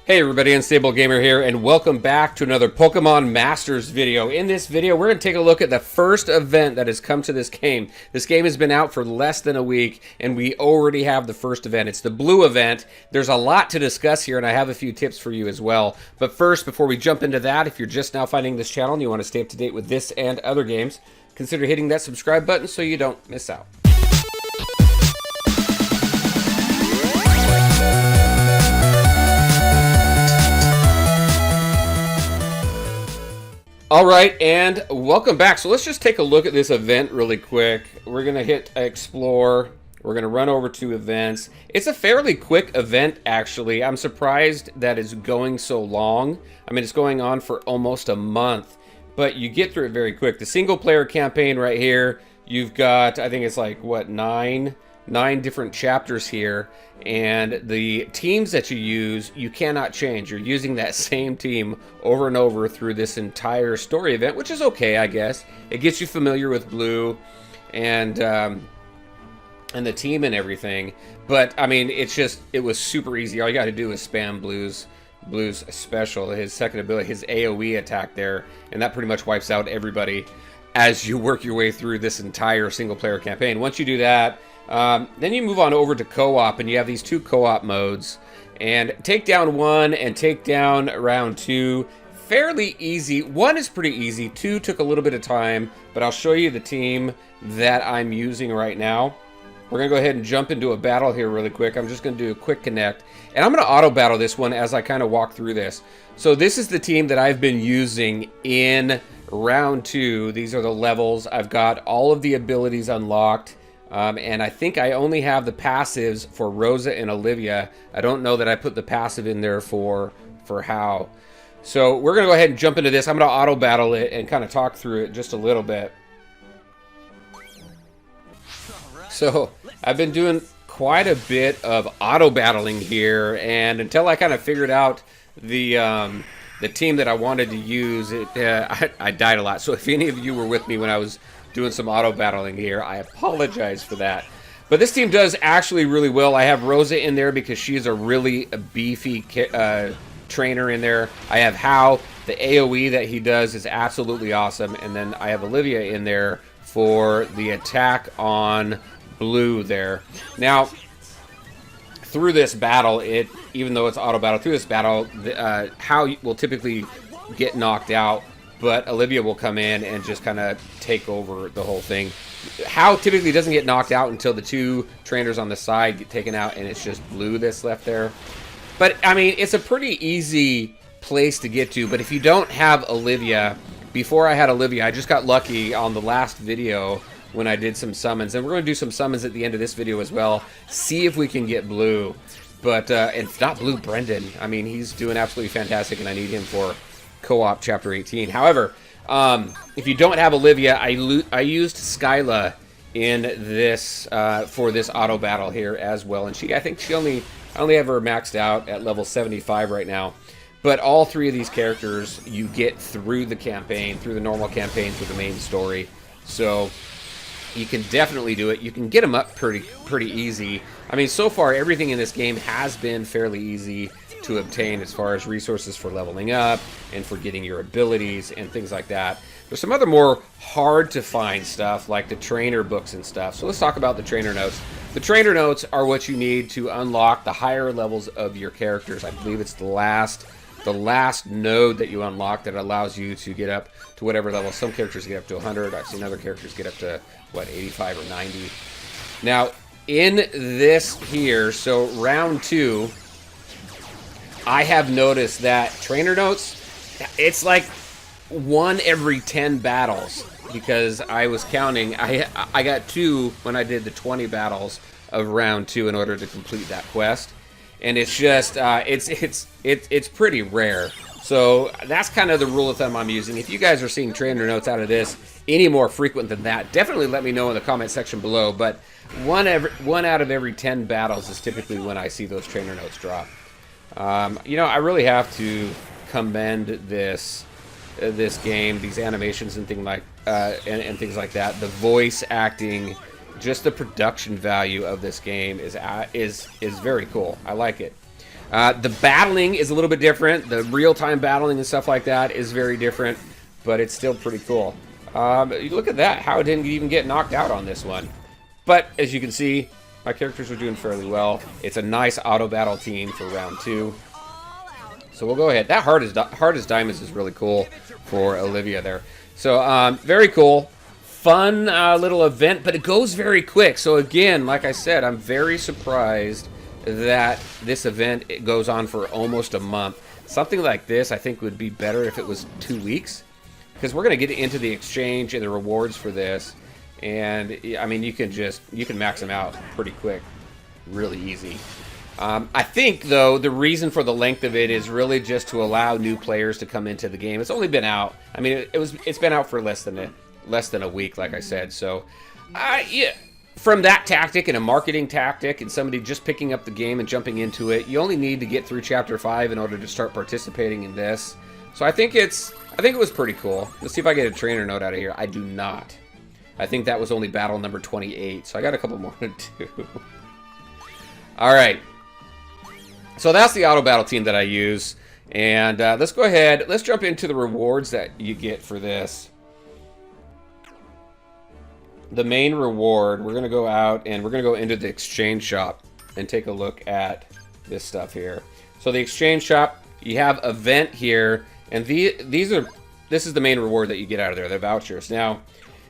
Hey everybody, Unstable Gamer here, and welcome back to another Pokemon Masters video. In this video, we're going to take a look at the first event that has come to this game. This game has been out for less than a week, and we already have the first event. It's the blue event. There's a lot to discuss here, and I have a few tips for you as well. But first, before we jump into that, if you're just now finding this channel and you want to stay up to date with this and other games, consider hitting that subscribe button so you don't miss out. All right, and welcome back. So let's just take a look at this event really quick. We're going to hit explore. We're going to run over to events. It's a fairly quick event, actually. I'm surprised that it's going so long. I mean, it's going on for almost a month, but you get through it very quick. The single player campaign right here, you've got, I think it's like, what, nine different chapters here, and the teams that you use you cannot change. You're using that same team over and over through this entire story event, which is okay, I guess. It gets you familiar with Blue and the team and everything, but I mean, it was super easy. All you got to do is spam Blue's special, his second ability, his AoE attack there, and that pretty much wipes out everybody as you work your way through this entire single player campaign. Once you do that, then you move on over to co-op, and you have these two co-op modes. And take down 1 and take down round 2, fairly easy. 1 is pretty easy. 2 took a little bit of time, but I'll show you the team that I'm using right now. We're going to go ahead and jump into a battle here really quick. I'm just going to do a quick connect. And I'm going to auto battle this one as I kind of walk through this. So this is the team that I've been using in round 2. These are the levels. I've got all of the abilities unlocked. And I think I only have the passives for Rosa and Olivia. I don't know that I put the passive in there for Hau. So we're going to go ahead and jump into this. I'm going to auto battle it and kind of talk through it just a little bit. So I've been doing quite a bit of auto battling here, and until I kind of figured out the team that I wanted to use, I died a lot. So if any of you were with me when I was doing some auto battling here, I apologize for that. But this team does actually really well. I have Rosa in there because she's a really beefy trainer in there. I have Hau. The AoE that he does is absolutely awesome. And then I have Olivia in there for the attack on Blue there. Now, through this battle, even though it's auto battle, through this battle, Hau will typically get knocked out, but Olivia will come in and just kind of take over the whole thing. Hau typically doesn't get knocked out until the two trainers on the side get taken out, and it's just Blue that's left there. But, I mean, it's a pretty easy place to get to, but if you don't have Olivia, before I had Olivia, I just got lucky on the last video when I did some summons, and we're going to do some summons at the end of this video as well, see if we can get Blue. But, and if not Blue, Brendan. I mean, he's doing absolutely fantastic, and I need him for co-op chapter 18. However, if you don't have Olivia, I used Skyla in this for this auto battle here as well, and I think I only have her maxed out at level 75 right now. But all three of these characters you get through the campaign, through the normal campaign, through the main story. So you can definitely do it. You can get them up pretty easy. I mean, so far everything in this game has been fairly easy to obtain as far as resources for leveling up and for getting your abilities and things like that. There's some other more hard to find stuff like the trainer books and stuff. So let's talk about the trainer notes. The trainer notes are what you need to unlock the higher levels of your characters. I believe it's the last node that you unlock that allows you to get up to whatever level. Some characters get up to 100. I've seen other characters get up to, what, 85 or 90. Now, in this here, so round 2, I have noticed that trainer notes, it's like 1 every 10 battles, because I was counting. I got 2 when I did the 20 battles of round 2 in order to complete that quest, and it's just it's pretty rare. So that's kind of the rule of thumb I'm using. If you guys are seeing trainer notes out of this any more frequent than that, definitely let me know in the comment section below. But 1 out of every 10 battles is typically when I see those trainer notes drop. You know, I really have to commend this game, these animations and things like that. The voice acting, just the production value of this game is very cool. I like it. The battling is a little bit different. The real-time battling and stuff like that is very different, but it's still pretty cool. You look at that, how it didn't even get knocked out on this one. But as you can see, my characters are doing fairly well. It's a nice auto battle team for round 2. So we'll go ahead. That Hard as Diamonds is really cool for Olivia there. So very cool. Fun little event, but it goes very quick. So again, like I said, I'm very surprised that this event it goes on for almost a month. Something like this I think would be better if it was 2 weeks, because we're going to get into the exchange and the rewards for this, and I mean you can max them out pretty quick, really easy. I think though the reason for the length of it is really just to allow new players to come into the game. It's only been out, I mean it's been out for less than a week, like I said. So yeah, from that tactic and a marketing tactic and somebody just picking up the game and jumping into it, you only need to get through chapter 5 in order to start participating in this. So I think it was pretty cool. Let's see if I get a trainer note out of here. I do not. I think that was only battle number 28, so I got a couple more to do. All right. So that's the auto battle team that I use, and let's go ahead. Let's jump into the rewards that you get for this. The main reward, we're going to go out and we're going to go into the exchange shop and take a look at this stuff here. So the exchange shop, you have event here, and this is the main reward that you get out of there, the vouchers. Now,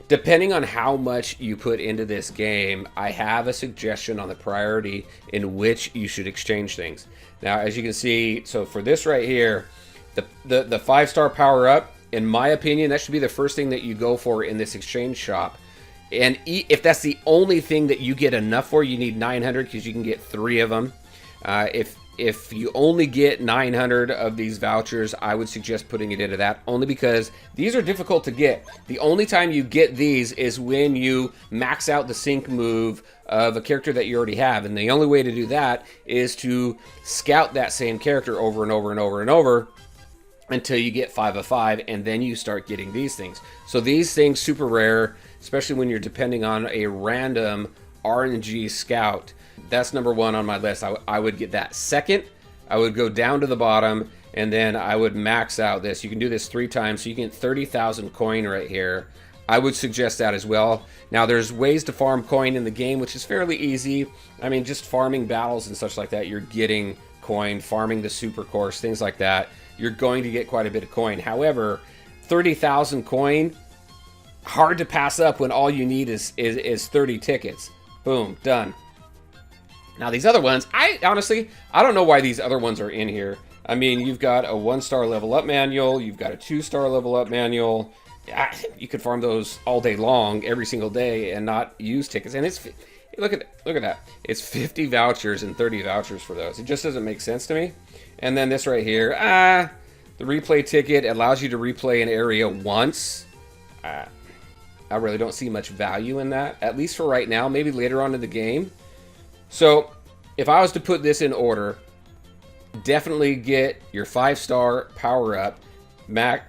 depending on how much you put into this game, I have a suggestion on the priority in which you should exchange things. Now, as you can see, so for this right here, the 5-star power up, in my opinion, that should be the first thing that you go for in this exchange shop. And if that's the only thing that you get enough for, you need 900 because you can get 3 of them. If you only get 900 of these vouchers, I would suggest putting it into that, only because these are difficult to get. The only time you get these is when you max out the sync move of a character that you already have. And the only way to do that is to scout that same character over and over and over and over until you get 5 of 5, and then you start getting these things. So these things, super rare, especially when you're depending on a random RNG scout. That's number 1 on my list. I would get that. Second, I would go down to the bottom, and then I would max out this. You can do this 3 times, so you get 30,000 coin right here. I would suggest that as well. Now, there's ways to farm coin in the game, which is fairly easy. I mean, just farming battles and such like that, you're getting coin, farming the super course, things like that. You're going to get quite a bit of coin. However, 30,000 coin, hard to pass up when all you need is 30 tickets. Boom, done. Now these other ones, I don't know why these other ones are in here. I mean, you've got a 1-star level up manual, you've got a 2-star level up manual. You could farm those all day long, every single day, and not use tickets. And it's look at that. It's 50 vouchers and 30 vouchers for those. It just doesn't make sense to me. And then this right here, the replay ticket allows you to replay an area once. I really don't see much value in that, at least for right now. Maybe later on in the game. So if I was to put this in order, definitely get your 5-star power up,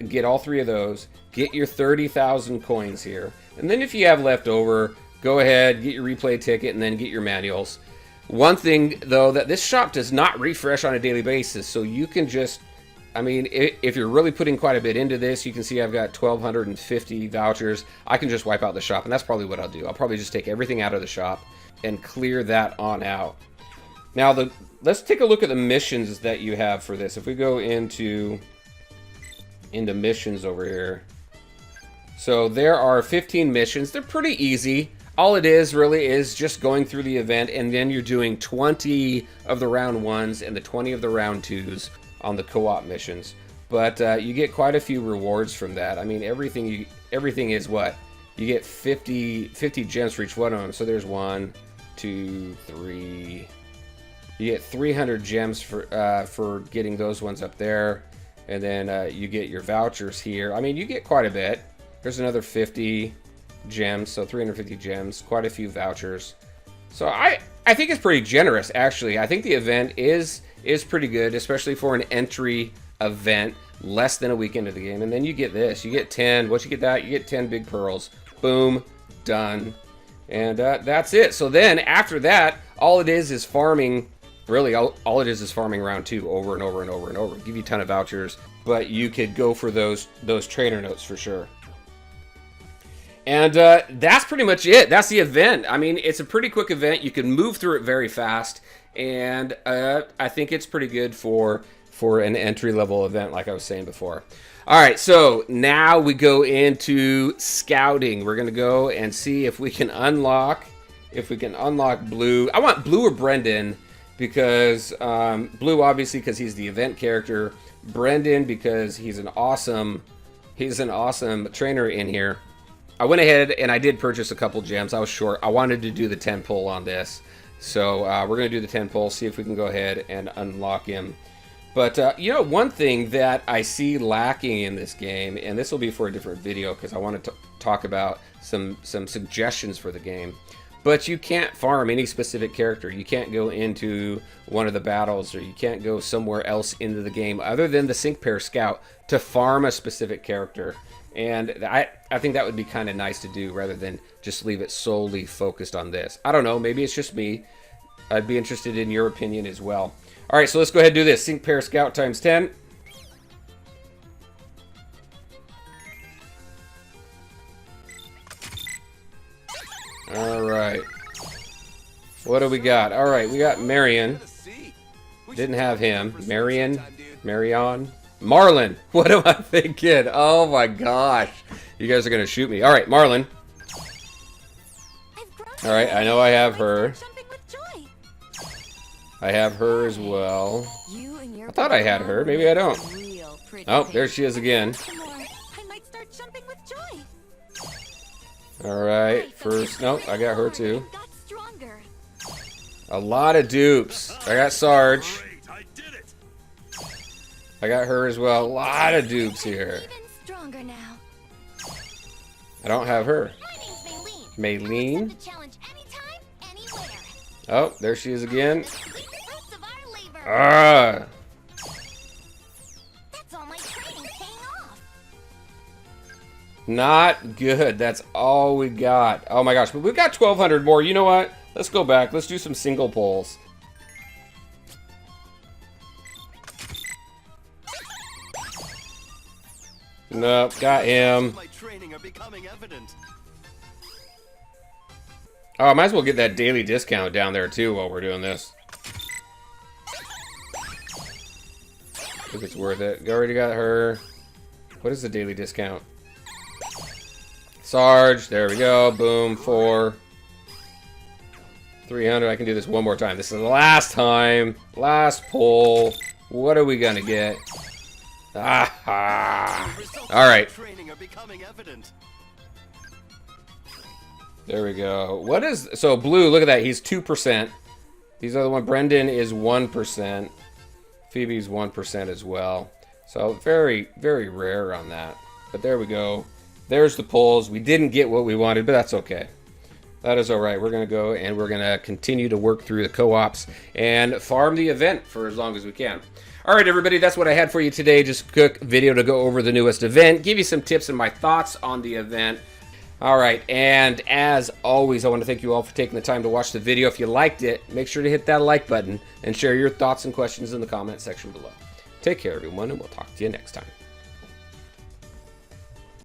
get all 3 of those, get your 30,000 coins here, and then if you have left over, go ahead, get your replay ticket, and then get your manuals. One thing though, that this shop does not refresh on a daily basis, so you can just, I mean, if you're really putting quite a bit into this, you can see I've got 1,250 vouchers. I can just wipe out the shop, and that's probably what I'll do. I'll probably just take everything out of the shop and clear that on out. Now, let's take a look at the missions that you have for this. If we go into missions over here. So there are 15 missions. They're pretty easy. All it is really is just going through the event, and then you're doing 20 of the round 1s and the 20 of the round 2s on the co-op missions. But you get quite a few rewards from that. I mean, everything is what? You get 50 gems for each one of them. So there's 1, 2, 3. You get 300 gems for getting those ones up there. And then you get your vouchers here. I mean, you get quite a bit. There's another 50 gems, so 350 gems, quite a few vouchers. So I think it's pretty generous, actually. I think the event is pretty good, especially for an entry event, less than a week into the game. And then you get this. You get 10. Once you get that, you get 10 big pearls. Boom. Done. And that's it. So then, after that, all it is farming really all it is farming round 2 over and over and over and over. Give you a ton of vouchers, but you could go for those trainer notes for sure. And that's pretty much it. That's the event. I mean, it's a pretty quick event. You can move through it very fast, and I think it's pretty good for an entry-level event, like I was saying before. All right, so now we go into scouting. We're gonna go and see if we can unlock Blue. I want Blue or Brendan because Blue obviously because he's the event character. Brendan because he's an awesome trainer in here. I went ahead and I did purchase a couple gems. I was short. I wanted to do the 10 pull on this. So we're going to do the 10 pull, see if we can go ahead and unlock him. But, you know, one thing that I see lacking in this game, and this will be for a different video because I want to talk about some suggestions for the game. But you can't farm any specific character. You can't go into one of the battles or you can't go somewhere else into the game other than the Sync Pair Scout to farm a specific character. And I think that would be kind of nice to do rather than just leave it solely focused on this. I don't know. Maybe it's just me. I'd be interested in your opinion as well. All right, so let's go ahead and do this. Sync Pair Scout times 10. All right. What do we got? All right, we got Marion. Didn't have him. Marion. Marlin. What am I thinking? Oh my gosh. You guys are going to shoot me. All right, Marlin. All right, I know I have her. I have her as well. I thought I had her. Maybe I don't. Oh, there she is again. All right, first. Nope, I got her too. A lot of dupes. I got Sarge. I got her as well. A lot of dupes here. I don't have her. Maylene. Oh, there she is again. Ah. Not good. That's all we got. Oh my gosh, but we've got 1,200 more. You know what? Let's go back. Let's do some single pulls. Nope, got him. Oh, I might as well get that daily discount down there too while we're doing this. I think it's worth it. Already got her. What is the daily discount? Sarge, there we go. Boom, 4. 300. I can do this one more time. This is the last time. Last pull. What are we gonna get? Aha! All right. There we go. What is so Blue? Look at that. He's 2%. These are the one. Brendan is 1%. Phoebe's 1% as well. So very, very rare on that. But there we go. There's the pulls. We didn't get what we wanted, but that's okay. That is all right. We're going to go and we're going to continue to work through the co-ops and farm the event for as long as we can. All right, everybody, that's what I had for you today. Just a quick video to go over the newest event, give you some tips and my thoughts on the event. All right, and as always, I want to thank you all for taking the time to watch the video. If you liked it, make sure to hit that like button and share your thoughts and questions in the comment section below. Take care, everyone, and we'll talk to you next time.